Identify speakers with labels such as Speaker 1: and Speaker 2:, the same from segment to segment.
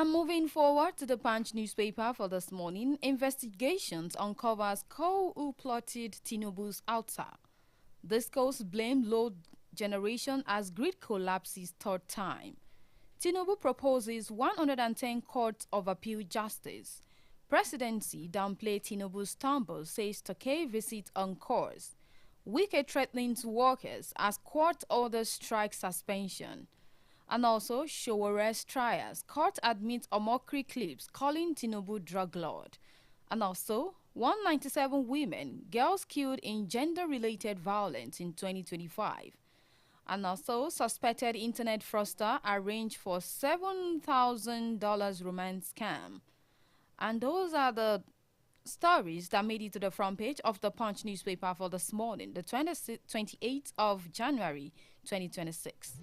Speaker 1: And moving forward to the Punch newspaper for this morning, investigations uncovers who plotted Tinubu's outside. This cause blamed low generation as grid collapses third time. Tinubu proposes 110 Court of Appeal justice. Presidency downplay Tinubu's stumble, says Takei visit on course. Wike threatens workers as court orders strike suspension. And also, show-arrest trials. Court admits a mockery clips calling Tinubu drug lord. And also, 197 women, girls killed in gender-related violence in 2025. And also, suspected internet fraudster arranged for $7,000 romance scam. And those are the stories that made it to the front page of the Punch newspaper for this morning, the 28th of January, 2026.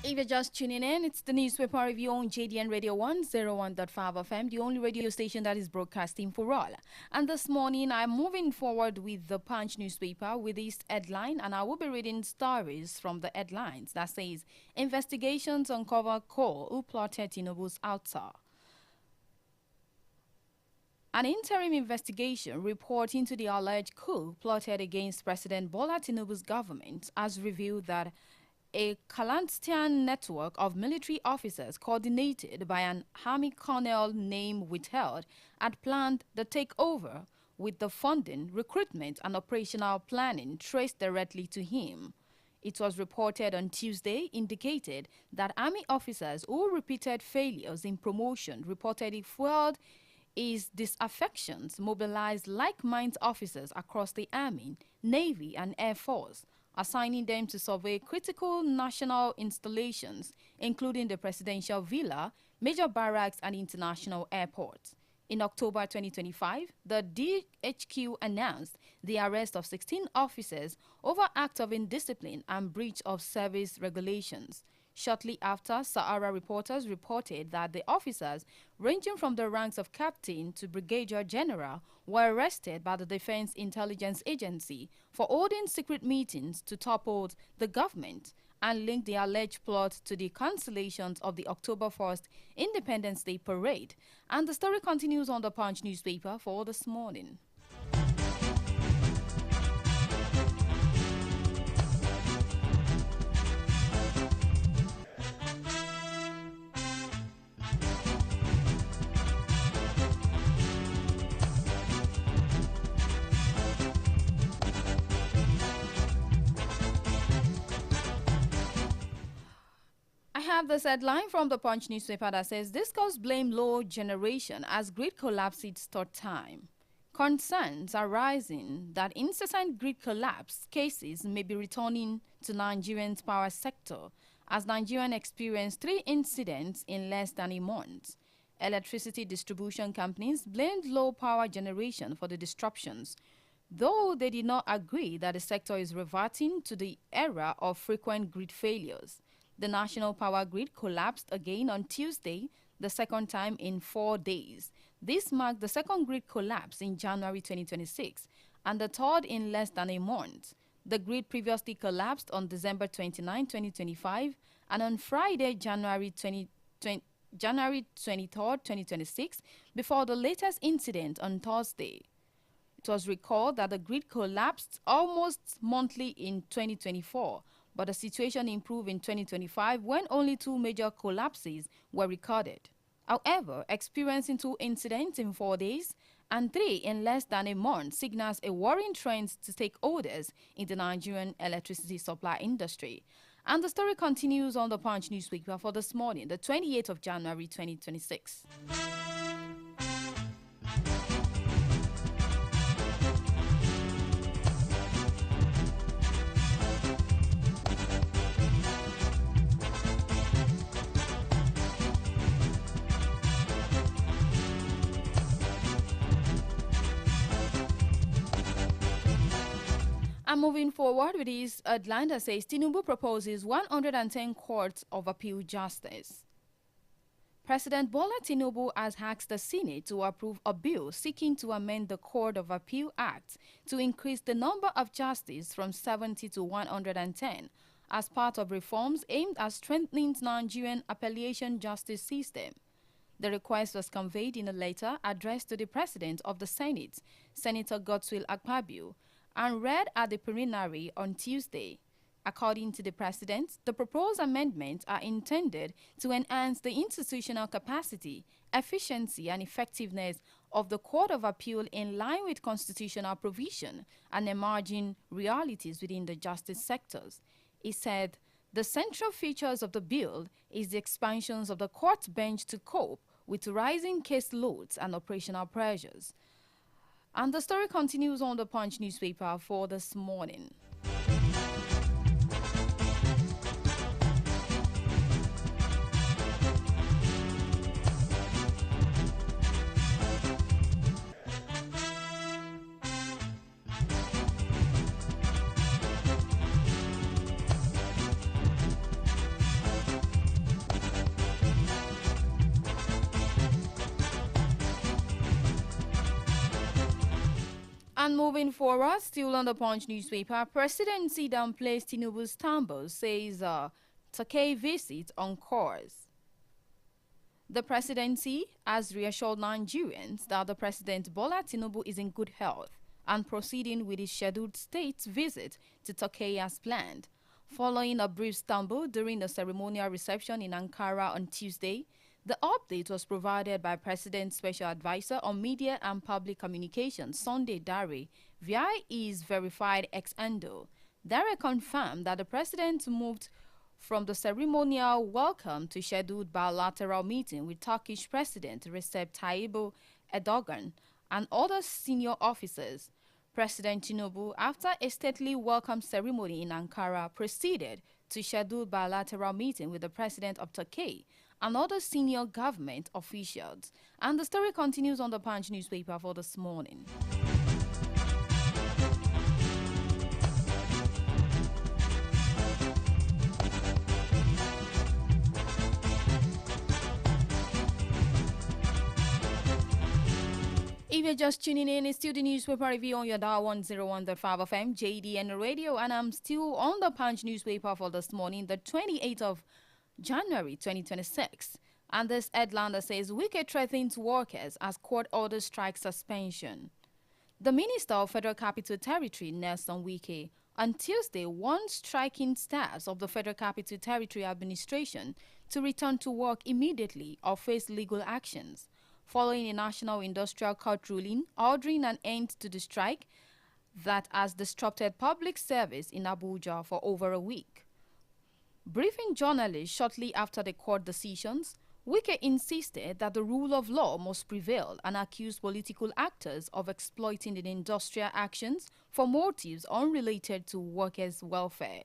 Speaker 1: If you're just tuning in, it's the newspaper review on JDN Radio 101.5 FM, the only radio station that is broadcasting for all. And this morning, I'm moving forward with the Punch newspaper with this headline, and I will be reading stories from the headlines that says, investigations uncover who plotted Tinubu's outside. An interim investigation report into the alleged coup plotted against President Bola Tinubu's government has revealed that a clandestine network of military officers coordinated by an army colonel named Withheld had planned the takeover, with the funding, recruitment and operational planning traced directly to him. It was reported on Tuesday indicated that army officers who repeated failures in promotion reportedly fueled his disaffections, mobilized like-minded officers across the Army, Navy and Air Force, assigning them to survey critical national installations, including the presidential villa, major barracks and international airports. In October 2025, the DHQ announced the arrest of 16 officers over acts of indiscipline and breach of service regulations. Shortly after, Sahara reporters reported that the officers, ranging from the ranks of captain to brigadier general, were arrested by the Defense Intelligence Agency for holding secret meetings to topple the government and linked the alleged plot to the cancellations of the October 1st Independence Day parade. And the story continues on the Punch newspaper for this morning. I have this headline from the Punch newspaper that says, Discuss blame low generation as grid collapses third time. Concerns are rising that incessant grid collapse cases may be returning to Nigerian's power sector as Nigerian experienced 3 incidents in less than a month. Electricity distribution companies blamed low power generation for the disruptions, though they did not agree that the sector is reverting to the era of frequent grid failures. The national power grid collapsed again on Tuesday, the second time in 4 days. This marked the second grid collapse in January 2026 and the third in less than a month. The grid previously collapsed on December 29, 2025 and on Friday, January 23, 2026, before the latest incident on Thursday. It was recalled that the grid collapsed almost monthly in 2024, but the situation improved in 2025 when only 2 major collapses were recorded. However, experiencing 2 incidents in 4 days and 3 in less than a month signals a worrying trend to stakeholders in the Nigerian electricity supply industry. And the story continues on the Punch newspaper for this morning, the 28th of January 2026. And moving forward with this headline that says Tinubu proposes 110 courts of appeal justice. President Bola Tinubu has asked the Senate to approve a bill seeking to amend the Court of Appeal Act to increase the number of justices from 70 to 110 as part of reforms aimed at strengthening Nigerian appellation justice system. The request was conveyed in a letter addressed to the President of the Senate, Senator Godswill Akpabio, and read at the plenary on Tuesday. According to the President, the proposed amendments are intended to enhance the institutional capacity, efficiency, and effectiveness of the Court of Appeal in line with constitutional provision and emerging realities within the justice sectors. He said, the central features of the bill is the expansions of the court bench to cope with rising case loads and operational pressures. And the story continues on the Punch newspaper for this morning. And moving forward, still on the Punch newspaper, Presidency downplays Tinubu's stumbles, says Takei visit on course. The presidency has reassured Nigerians that the President Bola Tinubu is in good health and proceeding with his scheduled state visit to Turkey as planned. Following a brief stumble during the ceremonial reception in Ankara on Tuesday, the update was provided by President's Special Advisor on Media and Public Communications, Sunday Dare, via his verified ex-handle. Dare confirmed that the President moved from the ceremonial welcome to scheduled bilateral meeting with Turkish President Recep Tayyip Erdogan and other senior officers. President Tinubu, after a stately welcome ceremony in Ankara, proceeded to scheduled bilateral meeting with the President of Turkey and other senior government officials. And the story continues on the Punch newspaper for this morning. If you're just tuning in, it's still the newspaper review on your dial 101.5 FM, JDN Radio, and I'm still on the Punch newspaper for this morning, the 28th of January 2026. And this headline says, Wike threatens workers as court orders strike suspension. The Minister of Federal Capital Territory, Nelson Wike, on Tuesday warned striking staffs of the Federal Capital Territory administration to return to work immediately or face legal actions, following a National Industrial Court ruling ordering an end to the strike that has disrupted public service in Abuja for over a week. Briefing journalists shortly after the court decisions, Wike insisted that the rule of law must prevail and accused political actors of exploiting the industrial actions for motives unrelated to workers' welfare.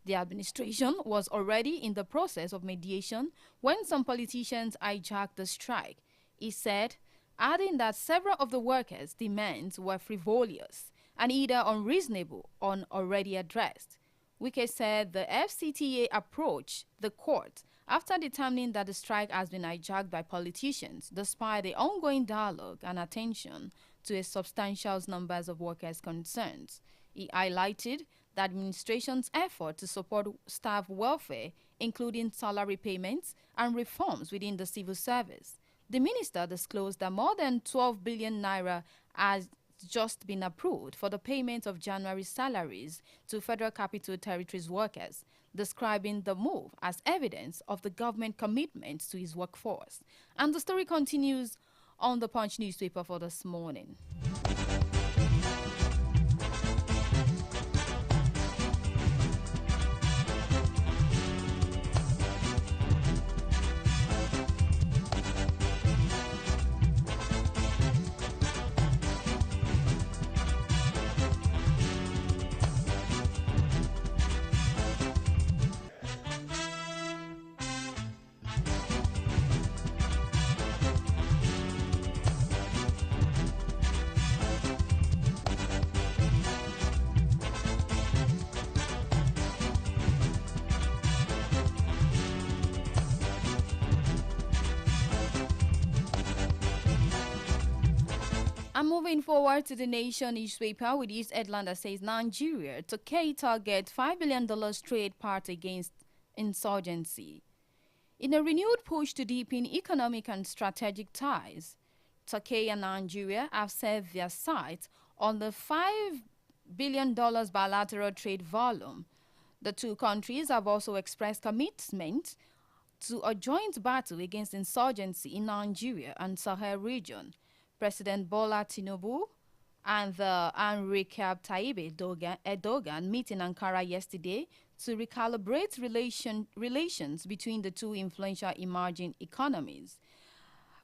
Speaker 1: The administration was already in the process of mediation when some politicians hijacked the strike, he said, adding that several of the workers' demands were frivolous and either unreasonable or already addressed. Wike said the FCTA approached the court after determining that the strike has been hijacked by politicians, despite the ongoing dialogue and attention to a substantial number of workers' concerns. He highlighted the administration's effort to support staff welfare, including salary payments and reforms within the civil service. The minister disclosed that more than 12 billion naira has just been approved for the payment of January salaries to Federal Capital Territories workers, describing the move as evidence of the government commitment to its workforce. And the story continues on the Punch newspaper for this morning. I'm moving forward to the Nation newspaper with its headline that says Nigeria to target $5 billion trade part against insurgency. In a renewed push to deepen economic and strategic ties, Turkey and Nigeria have set their sights on the $5 billion bilateral trade volume. The two countries have also expressed commitment to a joint battle against insurgency in Nigeria and Sahel region. President Bola Tinubu and Recep Tayyip Erdogan met in Ankara yesterday to recalibrate relations between the two influential emerging economies.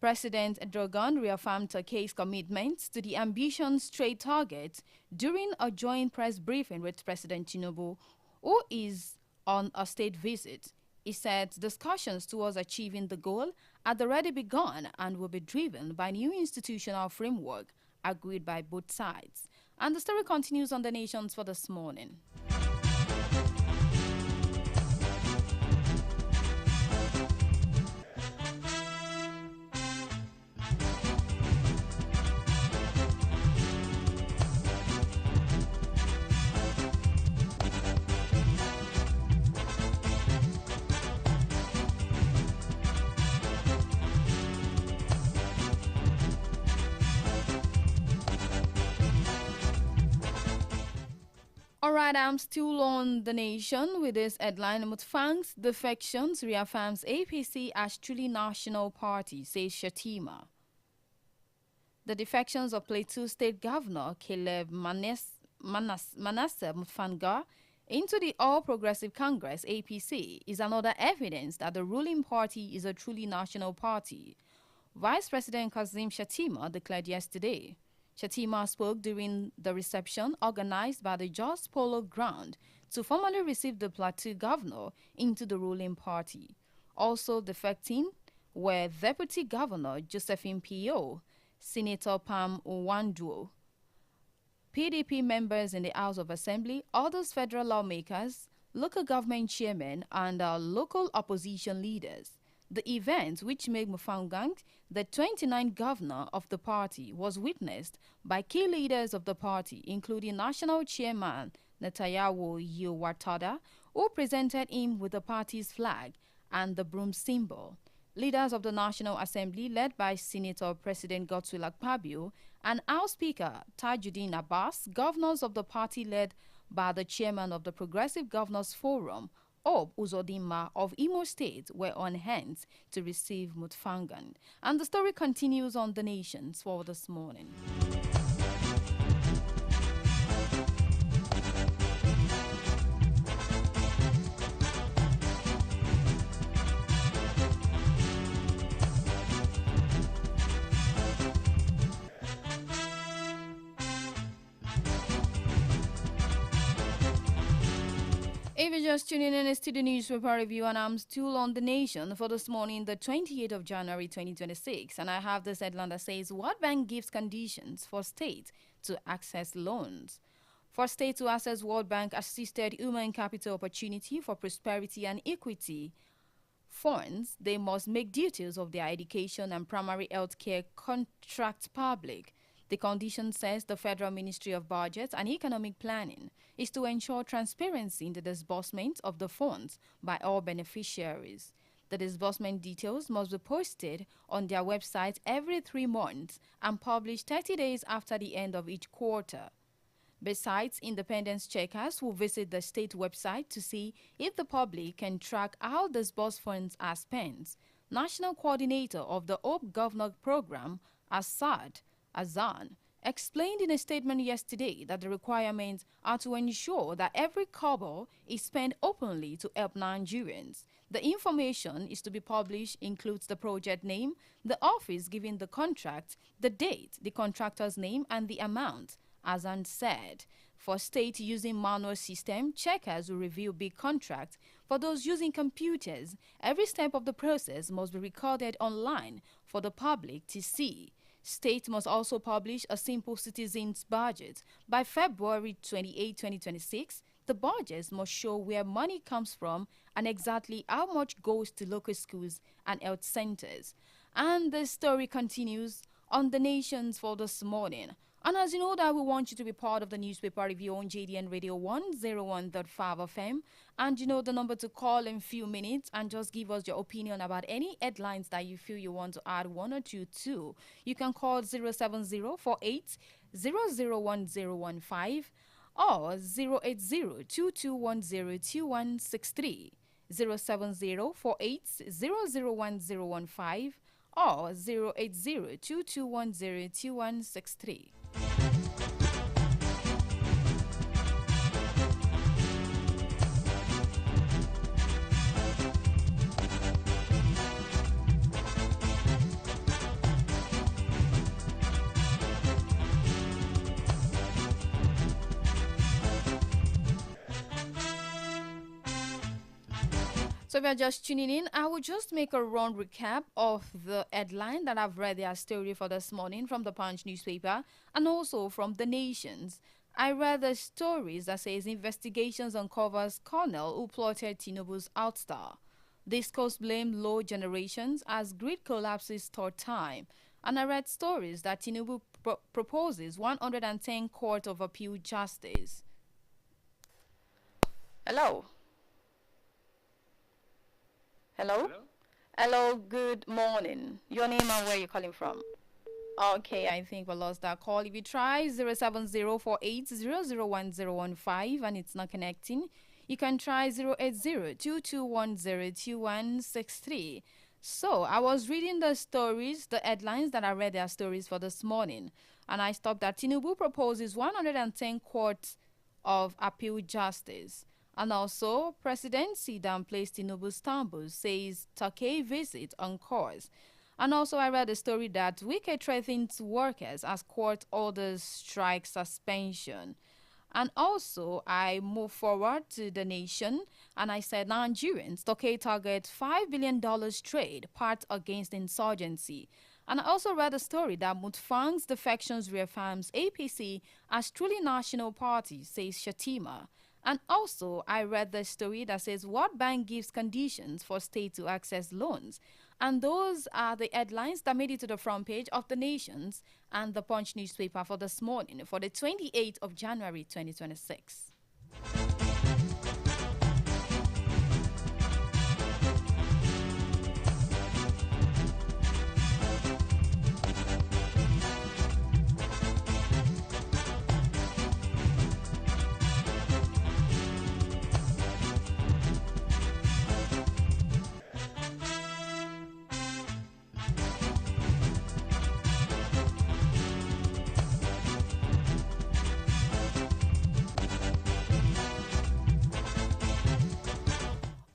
Speaker 1: President Erdogan reaffirmed Turkey's commitment to the ambitious trade target during a joint press briefing with President Tinubu, who is on a state visit. He said discussions towards achieving the goal had already begun and will be driven by new institutional framework agreed by both sides. And the story continues on the Nations for this morning. Alright, I'm still on the Nation with this headline. Mutfang's defections reaffirms APC as truly national party, says Shatima. The defections of Plateau State Governor Caleb Manasseh Mutfanga into the All Progressive Congress APC is another evidence that the ruling party is a truly national party. Vice President Kazim Shatima declared yesterday. Shatima spoke during the reception organized by the Jos Polo Ground to formally receive the Plateau governor into the ruling party. Also defecting were Deputy Governor Josephine Pio, Senator Pam Owanduo, PDP members in the House of Assembly, others federal lawmakers, local government chairmen, and local opposition leaders. The event, which made Mutfanga the 29th governor of the party, was witnessed by key leaders of the party, including National Chairman Netayawo Yowatada, who presented him with the party's flag and the broom symbol. Leaders of the National Assembly, led by Senator President Godswill Akpabio and House Speaker Tajuddin Abbas, governors of the party led by the chairman of the Progressive Governors Forum, Ob Uzodinma of Imo State, were on hand to receive Mutfanga. And the story continues on the Nations for this morning. If you're just tuning in, it's to the newspaper review, and I'm still on the Nation for this morning, the 28th of January 2026. And I have this headline that says, World Bank gives conditions for state to access loans. For state to access World Bank assisted human capital opportunity for prosperity and equity funds, they must make details of their education and primary health care contract public. The condition, says the Federal Ministry of Budget and Economic Planning, is to ensure transparency in the disbursement of the funds by all beneficiaries. The disbursement details must be posted on their website every 3 months and published 30 days after the end of each quarter. Besides, independence checkers will visit the state website to see if the public can track how disbursed funds are spent. National coordinator of the Hope Governor program, AISHAT, Azan, explained in a statement yesterday that the requirements are to ensure that every kobo is spent openly to help Nigerians. The information is to be published includes the project name, the office giving the contract, the date, the contractor's name, and the amount. Azan said, for states using manual system, checkers will review big contracts. For those using computers, every step of the process must be recorded online for the public to see. States must also publish a simple citizens budget. By February 28, 2026, the budgets must show where money comes from and exactly how much goes to local schools and health centers. And the story continues on the Nations for this morning. And as you know that we want you to be part of the newspaper review on JDN Radio 101.5 FM. And you know the number to call in few minutes and just give us your opinion about any headlines that you feel you want to add one or two to. You can call 07048 001015 or 08022102163. 07048 001015 or 08022102163. So if you're just tuning in, I will just make a run recap of the headline that I've read their story for this morning from the Punch newspaper and also from The Nations. I read the stories that says investigations uncovers colonel who plotted Tinubu's outstar. Discuss blame low generations as grid collapses third time. And I read stories that Tinubu proposes 110 Court of Appeal justice. Hello. Hello? Hello, good morning. Your name and where you're calling from? Okay, I think we lost that call. If you try 07048001015 and it's not connecting, you can try 08022102163. So, I was reading the stories, the headlines that I read their stories for this morning, and I stopped that Tinubu proposes 110 courts of appeal justice. And also, Presidency downplays Tinubu's stumbles, says Turkey visit on course. And also, I read a story that Wike threatens workers as court orders strike suspension. And also, I move forward to The Nation, and I said Nigerians, Turkey target $5 billion trade, part against insurgency. And I also read a story that Mutfang's defections reaffirms APC as truly national party, says Shatima. And also, I read the story that says what bank gives conditions for state to access loans. And those are the headlines that made it to the front page of The Nations and the Punch newspaper for this morning for the 28th of January 2026.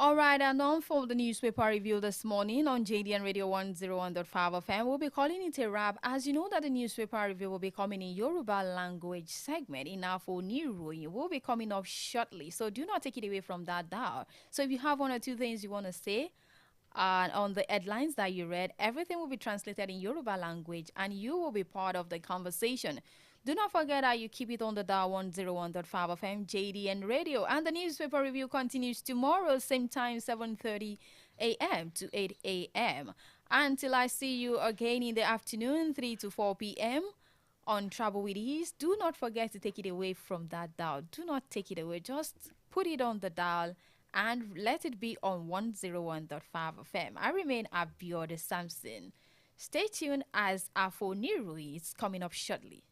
Speaker 1: All right, and on for the newspaper review this morning on JDN Radio 101.5 FM. We'll be calling it a wrap. As you know that the newspaper review will be coming in Yoruba language segment in Af'Oni Iroyin. Will be coming up shortly, so do not take it away from that dial. So if you have one or two things you want to say on the headlines that you read, everything will be translated in Yoruba language and you will be part of the conversation. Do not forget that you keep it on the dial 101.5 FM JDN Radio. And the newspaper review continues tomorrow, same time, 7:30 a.m. to 8 a.m. Until I see you again in the afternoon, 3 to 4 p.m. on Travel with Ease. Do not forget to take it away from that dial. Do not take it away. Just put it on the dial and let it be on 101.5 FM. I remain Abiodun Samson. Stay tuned as Af'Oni Iroyin is coming up shortly.